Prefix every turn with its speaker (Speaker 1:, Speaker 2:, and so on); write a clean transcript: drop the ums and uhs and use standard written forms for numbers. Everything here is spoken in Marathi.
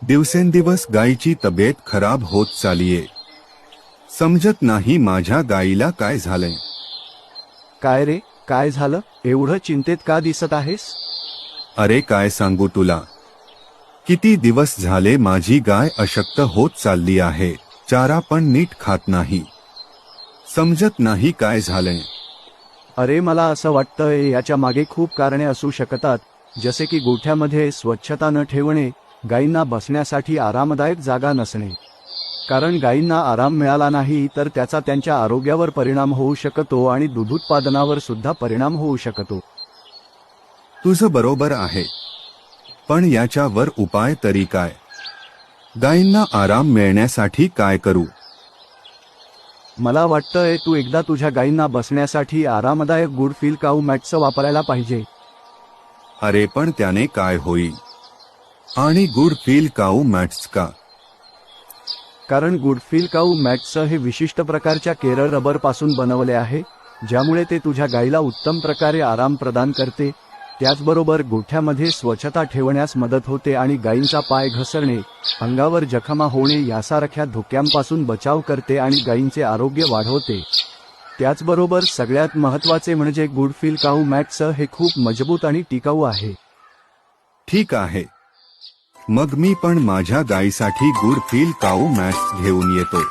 Speaker 1: दिवसेंदिवस गायीची तब्येत खराब होत चाललीये. समजत नाही माझ्या गायीला काय झालंय.
Speaker 2: काय रे, काय झालं? एवढं चिंतेत का दिसत आहेस?
Speaker 1: अरे काय सांगू तुला. किती दिवस झाले माझी गाय अशक्त होत चालली आहे. चारा पण नीट खात नाही. समजत नाही काय झालंय.
Speaker 2: अरे मला असं वाटतंय याच्या मागे खूप कारणे असू शकतात, जसे की गोठ्यामध्ये स्वच्छता न ठेवणे, गायींना बसण्यासाठी आरामदायक जागा नसणे. कारण गायींना आराम मिळाला नाही तर त्याचा त्यांच्या आरोग्यावर परिणाम होऊ शकतो आणि दूध उत्पादनावर सुद्धा परिणाम होऊ शकतो.
Speaker 1: तुझं बरोबर आहे, पण याच्यावर उपाय तरी काय? गायींना आराम मिळण्यासाठी काय करू?
Speaker 2: मला वाटतंय तू एकदा तुझ्या गायींना बसण्यासाठी आरामदायक गुड फील काऊ मॅटचं वापरायला पाहिजे.
Speaker 1: अरे पण त्याने काय होईल? आणि गुड फील काऊ मॅट्स का?
Speaker 2: कारण गुड फील काऊ मॅटचं हे विशिष्ट प्रकारच्या केरळ रबर पासून बनवले आहे, ज्यामुळे ते तुझ्या गायीला उत्तम प्रकारे आराम प्रदान करते. त्याचबरोबर गोठ्यामध्ये स्वच्छता ठेवण्यास मदत होते आणि गायींचा पाय घसरणे, अंगावर जखमा होणे यासारख्या धोक्यांपासून बचाव करते आणि गायींचे आरोग्य वाढवते. त्याचबरोबर सगळ्यात महत्त्वाचे म्हणजे गुड फील काऊ मॅटचं हे खूप मजबूत आणि टिकाऊ आहे.
Speaker 1: ठीक आहे, मग मी पण माझ्या गायीसाठी गुड फील काऊ मॅट्स घेऊन येतो.